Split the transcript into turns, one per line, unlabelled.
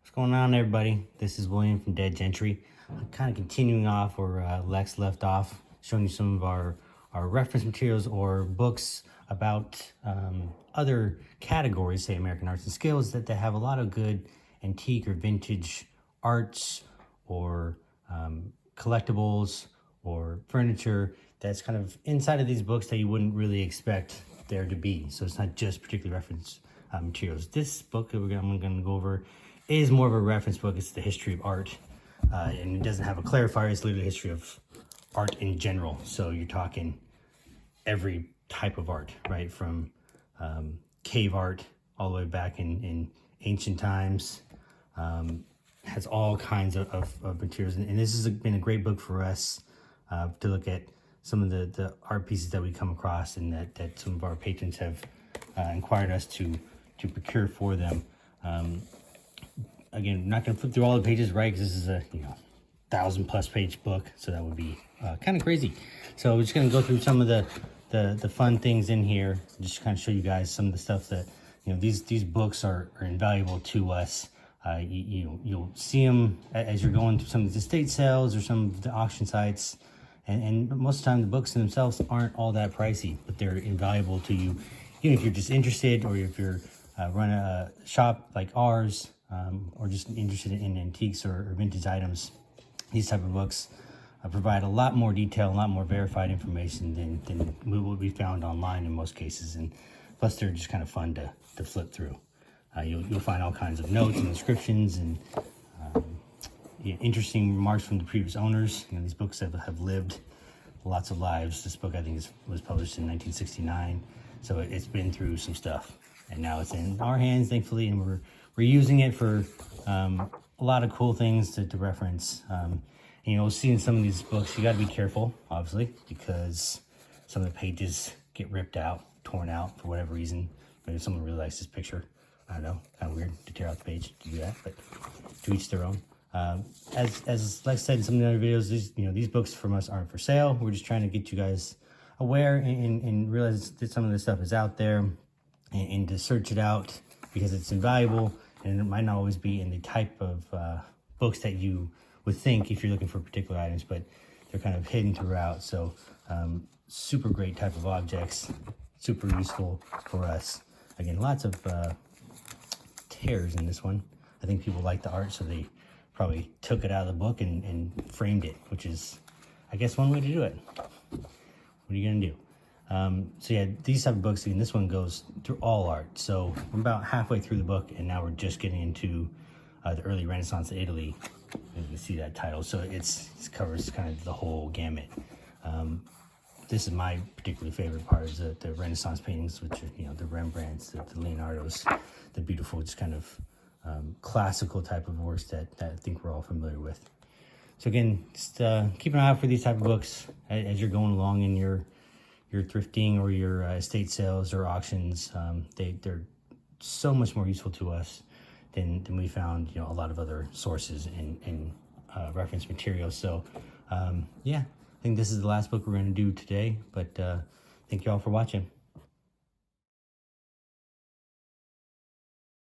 What's going on, everybody? This is William from Gentry. I'm kind of continuing off where Lex left off, showing you some of our reference materials or books about other categories, say American arts and skills, that have a lot of good antique or vintage arts or collectibles or furniture that's kind of inside of these books that you wouldn't really expect there to be. So it's not just particular reference materials. This book that I'm going to go over is more of a reference book. It's the history of art, and it doesn't have a clarifier. It's literally the history of art in general. So you're talking every type of art, right? From cave art all the way back in ancient times. Has all kinds of materials. And this has been a great book for us to look at some of the art pieces that we come across and that some of our patrons have inquired us to procure for them. Again, I'm not going to flip through all the pages, right? Because this is a 1,000+ page book, so that would be kind of crazy. So we're just going to go through some of the fun things in here, just kind of show you guys some of the stuff that these books are invaluable to us. You'll see them as you're going through some of the estate sales or some of the auction sites, and most of the time the books themselves aren't all that pricey, but they're invaluable to you, even if you're just interested, or if you're running a shop like ours, or just interested in antiques or vintage items. These type of books provide a lot more detail, a lot more verified information than what we found online in most cases, and plus they're just kind of fun to flip through. You'll find all kinds of notes and descriptions and interesting remarks from the previous owners. These books have lived lots of lives. This book, I think, was published in 1969, so it's been through some stuff, and now it's in our hands, thankfully, and we're using it for a lot of cool things to reference. See in some of these books, you got to be careful, obviously, because some of the pages get ripped out, torn out for whatever reason. Maybe someone really likes this picture. I don't know, kind of weird to tear out the page to do that, but to each their own. As Lex said in some of the other videos, these books from us aren't for sale. We're just trying to get you guys aware and realize that some of this stuff is out there, and to search it out because it's invaluable, and it might not always be in the type of books that you would think if you're looking for particular items, but they're kind of hidden throughout. So super great type of objects, super useful for us. Again, lots of tears in this one. I think people like the art, so they probably took it out of the book and framed it, which is, I guess, one way to do it. What are you gonna do? So yeah, these type of books, and this one goes through all art. So we're about halfway through the book, and now we're just getting into the early Renaissance of Italy. You can see that title. So it covers kind of the whole gamut. This is my particularly favorite part, is the Renaissance paintings, which are the Rembrandts, the Leonardos, the beautiful, just kind of classical type of works that I think we're all familiar with. So again, just keep an eye out for these type of books as you're going along in your thrifting or your estate sales or auctions. They're so much more useful to us than we found a lot of other sources and reference materials. So yeah, I think this is the last book we're going to do today, but thank you all for watching.